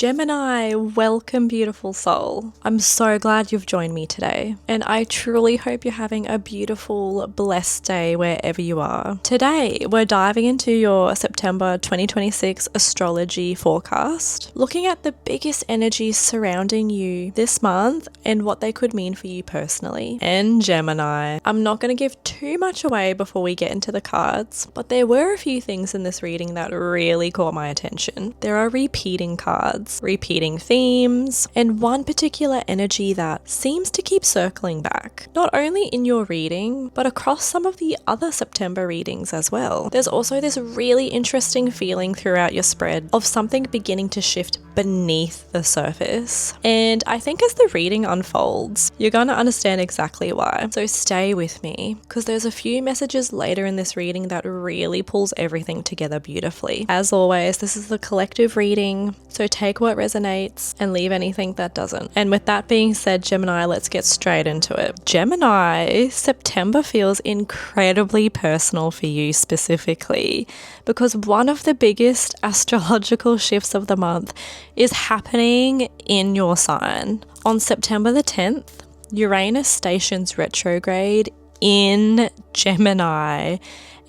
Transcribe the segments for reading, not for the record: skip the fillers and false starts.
Gemini, welcome beautiful soul. I'm so glad you've joined me today, and I truly hope you're having a beautiful, blessed day wherever you are. Today, we're diving into your September 2026 astrology forecast, looking at the biggest energies surrounding you this month and what they could mean for you personally. And Gemini, I'm not going to give too much away before we get into the cards, but there were a few things in this reading that really caught my attention. There are repeating cards, repeating themes, and one particular energy that seems to keep circling back, not only in your reading, but across some of the other September readings as well. There's also this really interesting feeling throughout your spread of something beginning to shift beneath the surface. And I think as the reading unfolds, you're going to understand exactly why. So stay with me, because there's a few messages later in this reading that really pulls everything together beautifully. As always, this is the collective reading, so take what resonates and leave anything that doesn't. And with that being said, Gemini, let's get straight into it. Gemini, September feels incredibly personal for you specifically, because one of the biggest astrological shifts of the month is happening in your sign. On September the 10th, Uranus stations retrograde in Gemini.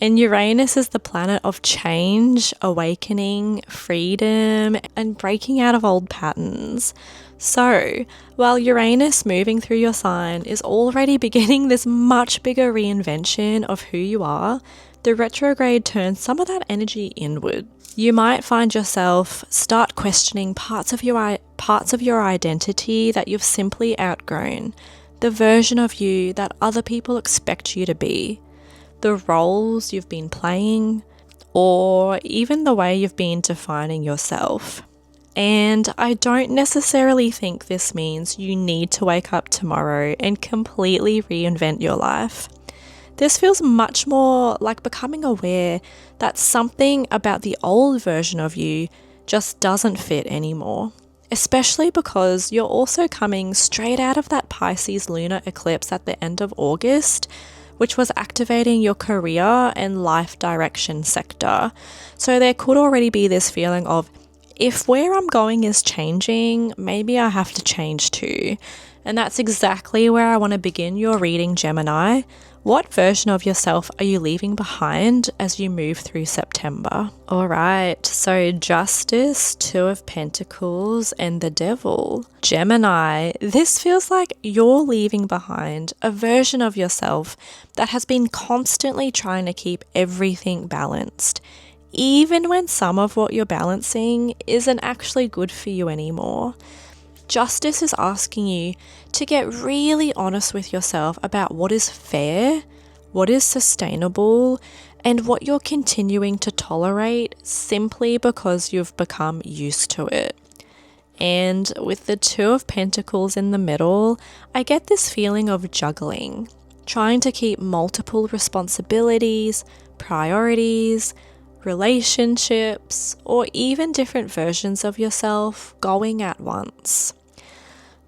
And Uranus is the planet of change, awakening, freedom, and breaking out of old patterns. So, while Uranus moving through your sign is already beginning this much bigger reinvention of who you are, the retrograde turns some of that energy inward. You might find yourself start questioning parts of your identity that you've simply outgrown, the version of you that other people expect you to be, the roles you've been playing, or even the way you've been defining yourself. And I don't necessarily think this means you need to wake up tomorrow and completely reinvent your life. This feels much more like becoming aware that something about the old version of you just doesn't fit anymore. Especially because you're also coming straight out of that Pisces lunar eclipse at the end of August, which was activating your career and life direction sector. So there could already be this feeling of, if where I'm going is changing, maybe I have to change too. And that's exactly where I want to begin your reading, Gemini. What version of yourself are you leaving behind as you move through September? All right, so Justice, Two of Pentacles, and the Devil. Gemini, this feels like you're leaving behind a version of yourself that has been constantly trying to keep everything balanced, even when some of what you're balancing isn't actually good for you anymore. Justice is asking you to get really honest with yourself about what is fair, what is sustainable, and what you're continuing to tolerate simply because you've become used to it. And with the Two of Pentacles in the middle, I get this feeling of juggling, trying to keep multiple responsibilities, priorities, relationships, or even different versions of yourself going at once.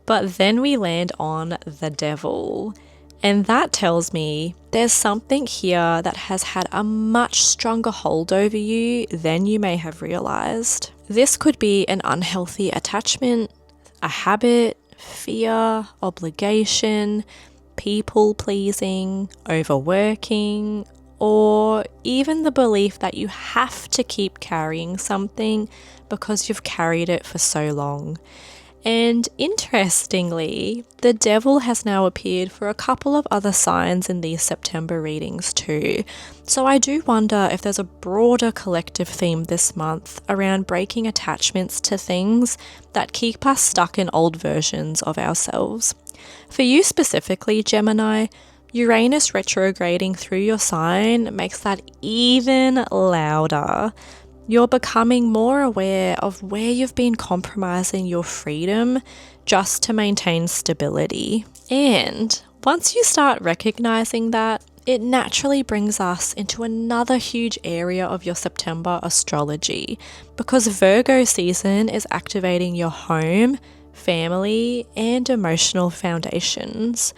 But then we land on the Devil, and that tells me there's something here that has had a much stronger hold over you than you may have realized. This could be an unhealthy attachment, a habit, fear, obligation, people pleasing, overworking, or even the belief that you have to keep carrying something because you've carried it for so long. And interestingly, the Devil has now appeared for a couple of other signs in these September readings too. So I do wonder if there's a broader collective theme this month around breaking attachments to things that keep us stuck in old versions of ourselves. For you specifically, Gemini, Uranus retrograding through your sign makes that even louder. You're becoming more aware of where you've been compromising your freedom just to maintain stability. And once you start recognizing that, it naturally brings us into another huge area of your September astrology, because Virgo season is activating your home, family, and emotional foundations.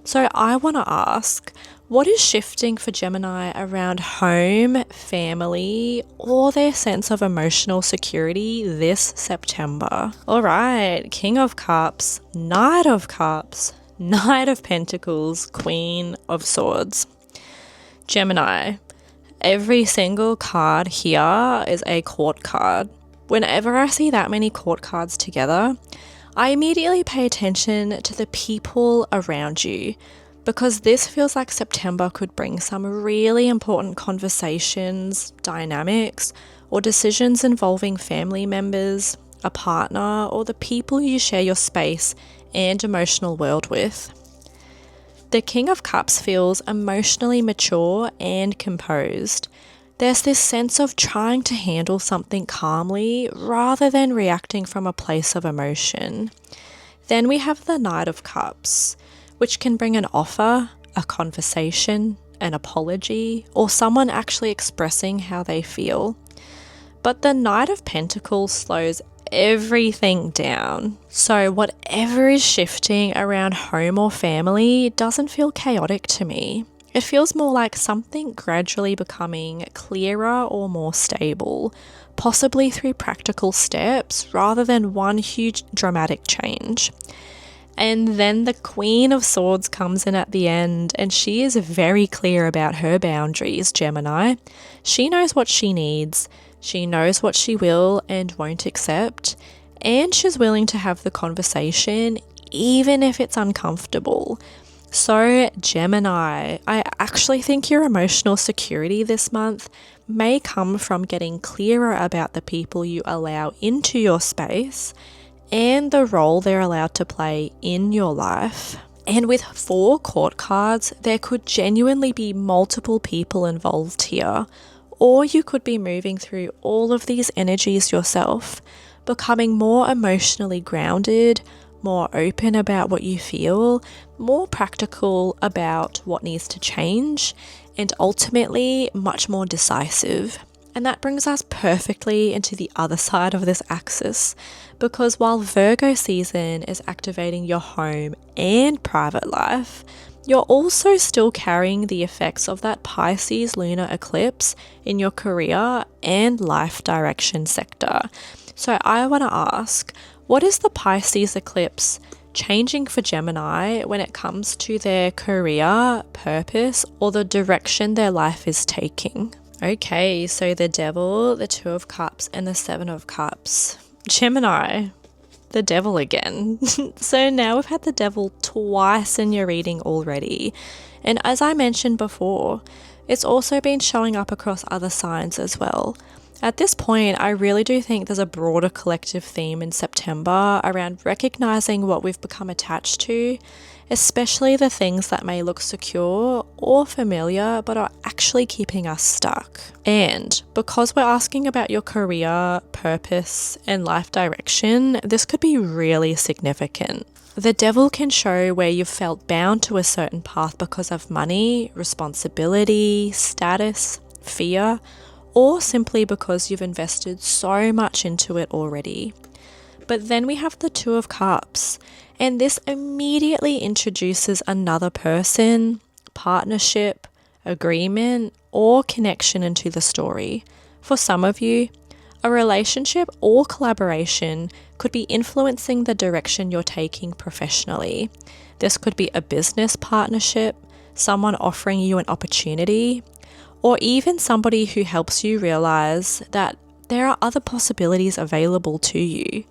So I want to ask, What is shifting for Gemini around home, family, or their sense of emotional security this September? All right, King of Cups, Knight of Cups, Knight of Pentacles, Queen of Swords. Gemini, every single card here is a court card. Whenever I see that many court cards together, I immediately pay attention to the people around you, because this feels like September could bring some really important conversations, dynamics, or decisions involving family members, a partner, or the people you share your space and emotional world with. The King of Cups feels emotionally mature and composed. There's this sense of trying to handle something calmly rather than reacting from a place of emotion. Then we have the Knight of Cups, which can bring an offer, a conversation, an apology, or someone actually expressing how they feel. But the Knight of Pentacles slows everything down. So whatever is shifting around home or family doesn't feel chaotic to me. It feels more like something gradually becoming clearer or more stable, possibly through practical steps rather than one huge dramatic change. And then the Queen of Swords comes in at the end, and she is very clear about her boundaries, Gemini. She knows what she needs, she knows what she will and won't accept, and she's willing to have the conversation even if it's uncomfortable. So, Gemini, I actually think your emotional security this month may come from getting clearer about the people you allow into your space and the role they're allowed to play in your life. And with 4 court cards, there could genuinely be multiple people involved here, or you could be moving through all of these energies yourself, becoming more emotionally grounded, more open about what you feel, more practical about what needs to change, and ultimately much more decisive. And that brings us perfectly into the other side of this axis, because while Virgo season is activating your home and private life, you're also still carrying the effects of that Pisces lunar eclipse in your career and life direction sector. So I want to ask, what is the Pisces eclipse changing for Gemini when it comes to their career, purpose, or the direction their life is taking? Okay, so the Devil, the Two of Cups, and the Seven of Cups. Gemini, the Devil again. So now we've had the Devil twice in your reading already. And as I mentioned before, it's also been showing up across other signs as well. At this point, I really do think there's a broader collective theme in September around recognizing what we've become attached to, especially the things that may look secure or familiar but are actually keeping us stuck. And because we're asking about your career, purpose, and life direction, this could be really significant. The Devil can show where you've felt bound to a certain path because of money, responsibility, status, fear, or simply because you've invested so much into it already. But then we have the Two of Cups, and this immediately introduces another person, partnership, agreement, or connection into the story. For some of you, a relationship or collaboration could be influencing the direction you're taking professionally. This could be a business partnership, someone offering you an opportunity, or even somebody who helps you realize that there are other possibilities available to you.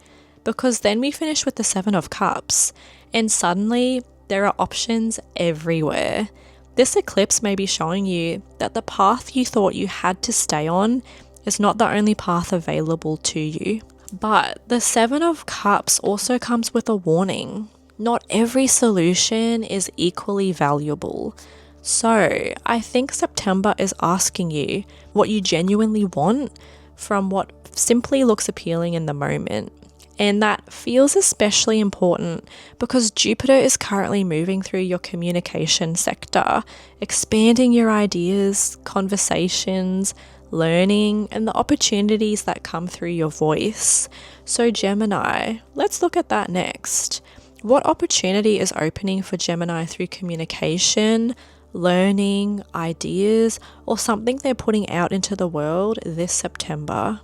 Because then we finish with the Seven of Cups, and suddenly there are options everywhere. This eclipse may be showing you that the path you thought you had to stay on is not the only path available to you. But the Seven of Cups also comes with a warning. Not every solution is equally valuable. So I think September is asking you what you genuinely want from what simply looks appealing in the moment. And that feels especially important because Jupiter is currently moving through your communication sector, expanding your ideas, conversations, learning, and the opportunities that come through your voice. So Gemini, let's look at that next. What opportunity is opening for Gemini through communication, learning, ideas, or something they're putting out into the world this September.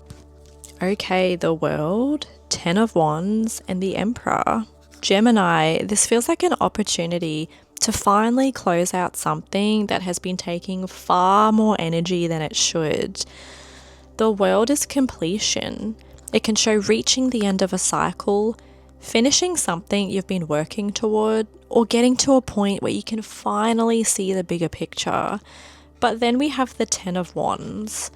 Okay, the World, 10 of Wands, and the Emperor. Gemini, this feels like an opportunity to finally close out something that has been taking far more energy than it should. The World is completion. It can show reaching the end of a cycle, finishing something you've been working toward, or getting to a point where you can finally see the bigger picture. But then we have the 10 of Wands.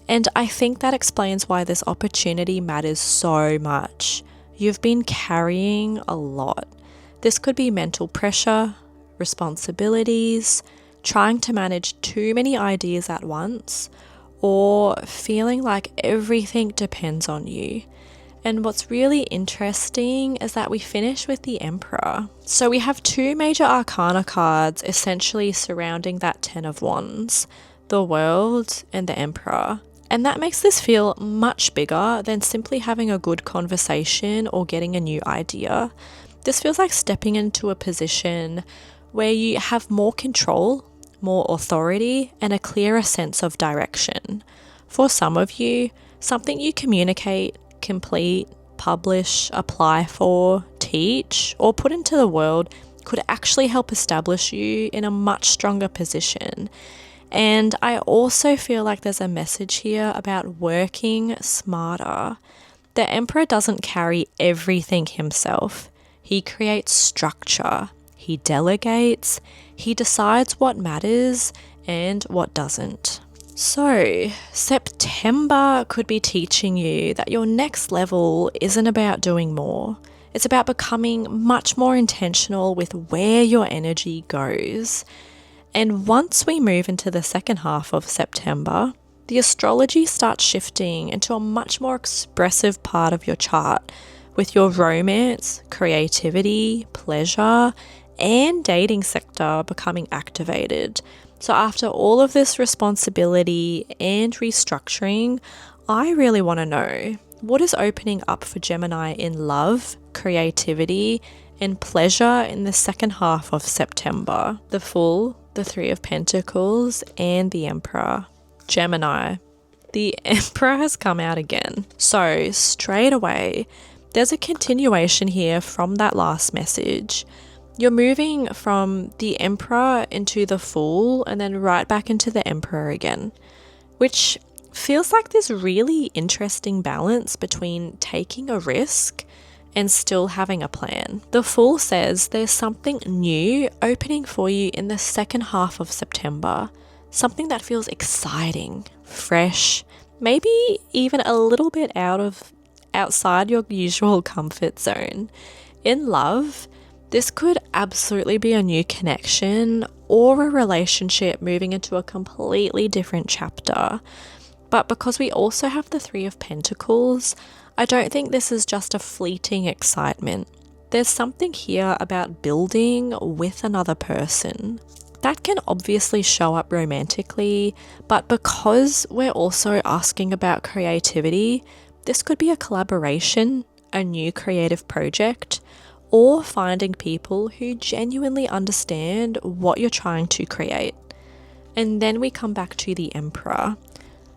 And I think that explains why this opportunity matters so much. You've been carrying a lot. This could be mental pressure, responsibilities, trying to manage too many ideas at once, or feeling like everything depends on you. And what's really interesting is that we finish with the Emperor. So we have two major arcana cards essentially surrounding that 10 of Wands, the World and the Emperor. And that makes this feel much bigger than simply having a good conversation or getting a new idea. This feels like stepping into a position where you have more control, more authority, and a clearer sense of direction. For some of you, something you communicate, complete, publish, apply for, teach, or put into the world could actually help establish you in a much stronger position. And I also feel like there's a message here about working smarter. The Emperor doesn't carry everything himself. He creates structure. He delegates, he decides what matters and what doesn't. So, September could be teaching you that your next level isn't about doing more. It's about becoming much more intentional with where your energy goes. And once we move into the second half of September, the astrology starts shifting into a much more expressive part of your chart, with your romance, creativity, pleasure, and dating sector becoming activated. So after all of this responsibility and restructuring, I really want to know, what is opening up for Gemini in love, creativity, and pleasure in the second half of September? The Fool, the Three of Pentacles, and the Emperor. Gemini, the Emperor has come out again. So straight away, there's a continuation here from that last message. You're moving from the Emperor into the Fool and then right back into the Emperor again, which feels like this really interesting balance between taking a risk and still having a plan. The Fool says there's something new opening for you in the second half of September, something that feels exciting, fresh, maybe even a little bit outside your usual comfort zone. In love, this could absolutely be a new connection or a relationship moving into a completely different chapter. But because we also have the Three of Pentacles, I don't think this is just a fleeting excitement. There's something here about building with another person. That can obviously show up romantically, but because we're also asking about creativity, this could be a collaboration, a new creative project, or finding people who genuinely understand what you're trying to create. And then we come back to the Emperor.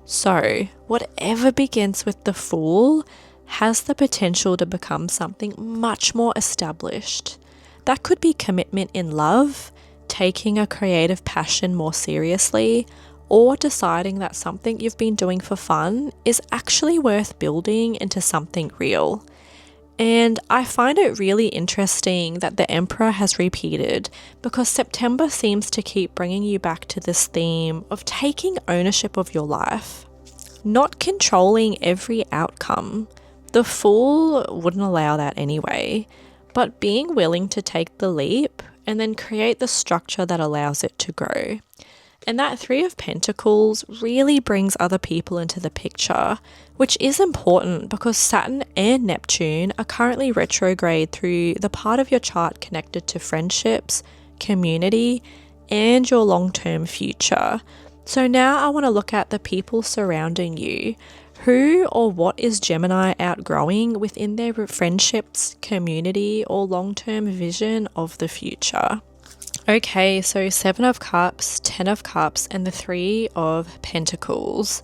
So, whatever begins with the Fool has the potential to become something much more established. That could be commitment in love, taking a creative passion more seriously, or deciding that something you've been doing for fun is actually worth building into something real. And I find it really interesting that the Emperor has repeated, because September seems to keep bringing you back to this theme of taking ownership of your life, not controlling every outcome. The Fool wouldn't allow that anyway, but being willing to take the leap and then create the structure that allows it to grow. And that Three of Pentacles really brings other people into the picture, which is important because Saturn and Neptune are currently retrograde through the part of your chart connected to friendships, community, and your long-term future. So now I want to look at the people surrounding you. Who or what is Gemini outgrowing within their friendships, community, or long-term vision of the future? Okay, so Seven of Cups, Ten of Cups, and the Three of Pentacles.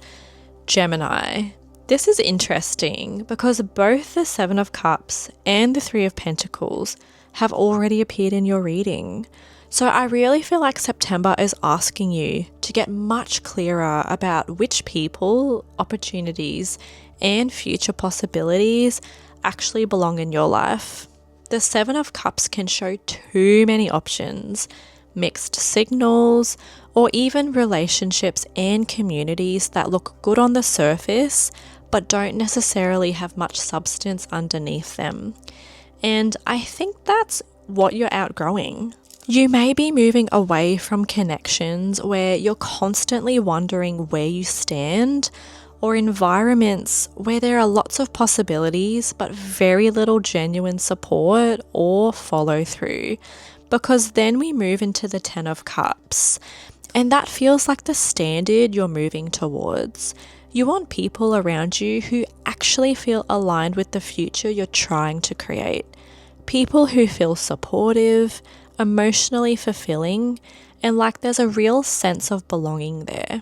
Gemini. This is interesting because both the Seven of Cups and the Three of Pentacles have already appeared in your reading. So I really feel like September is asking you to get much clearer about which people, opportunities, and future possibilities actually belong in your life. The Seven of Cups can show too many options, mixed signals, or even relationships and communities that look good on the surface but don't necessarily have much substance underneath them. And I think that's what you're outgrowing. You may be moving away from connections where you're constantly wondering where you stand, or environments where there are lots of possibilities but very little genuine support or follow through, because then we move into the Ten of Cups, and that feels like the standard you're moving towards. You want people around you who actually feel aligned with the future you're trying to create. People who feel supportive, emotionally fulfilling, and like there's a real sense of belonging there.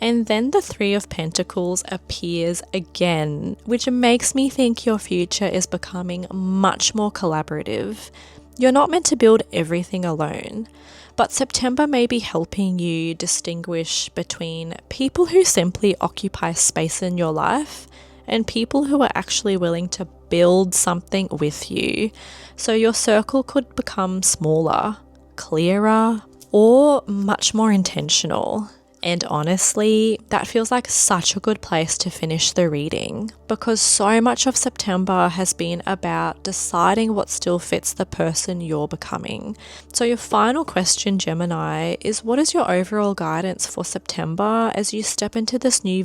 And then the Three of Pentacles appears again, which makes me think your future is becoming much more collaborative. You're not meant to build everything alone, but September may be helping you distinguish between people who simply occupy space in your life and people who are actually willing to build something with you. So your circle could become smaller, clearer, or much more intentional. And honestly, that feels like such a good place to finish the reading, because so much of September has been about deciding what still fits the person you're becoming. So your final question, Gemini, is what is your overall guidance for September as you step into this new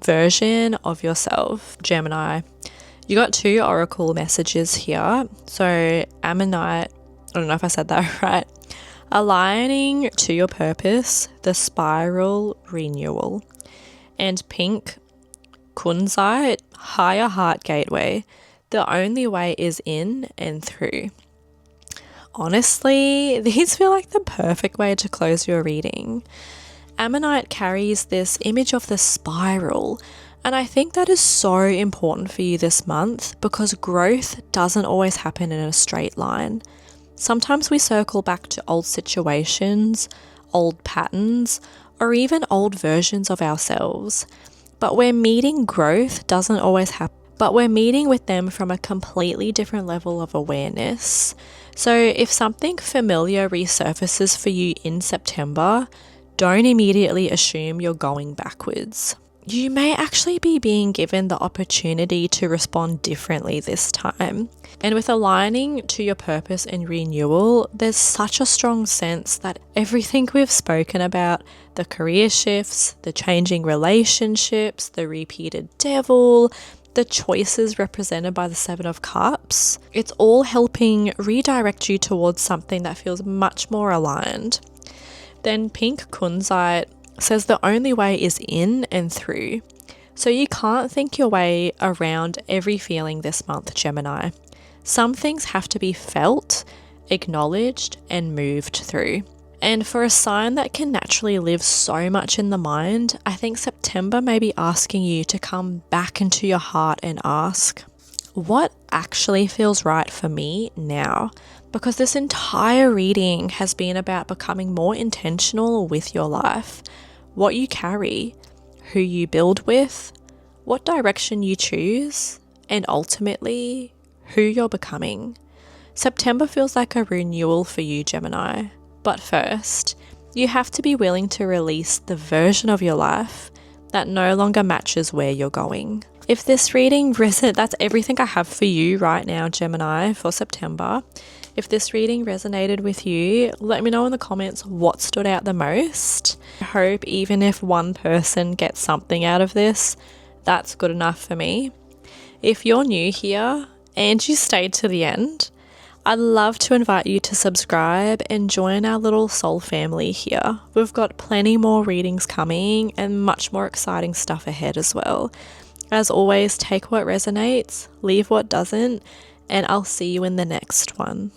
version of yourself? Gemini, you got two oracle messages here. So Ammonite, I don't know if I said that right. Aligning to your purpose, the spiral renewal. And pink, kunzite, higher heart gateway. The only way is in and through. Honestly, these feel like the perfect way to close your reading. Ammonite carries this image of the spiral, and I think that is so important for you this month because growth doesn't always happen in a straight line. Sometimes we circle back to old situations, old patterns, or even old versions of ourselves. But where meeting growth doesn't always happen. But we're meeting with them from a completely different level of awareness. So if something familiar resurfaces for you in September, don't immediately assume you're going backwards. You may actually be being given the opportunity to respond differently this time. And with aligning to your purpose and renewal, there's such a strong sense that everything we've spoken about, the career shifts, the changing relationships, the repeated devil, the choices represented by the Seven of Cups, it's all helping redirect you towards something that feels much more aligned. Then pink kunzite says the only way is in and through. So you can't think your way around every feeling this month, Gemini. Some things have to be felt, acknowledged, and moved through. And for a sign that can naturally live so much in the mind, I think September may be asking you to come back into your heart and ask, what actually feels right for me now? Because this entire reading has been about becoming more intentional with your life, what you carry, who you build with, what direction you choose, and ultimately, who you're becoming. September feels like a renewal for you, Gemini. But first, you have to be willing to release the version of your life that no longer matches where you're going. If this reading that's everything I have for you right now, Gemini, for September. If this reading resonated with you, let me know in the comments what stood out the most. I hope even if one person gets something out of this, that's good enough for me. If you're new here and you stayed to the end, I'd love to invite you to subscribe and join our little soul family here. We've got plenty more readings coming and much more exciting stuff ahead as well. As always, take what resonates, leave what doesn't, and I'll see you in the next one.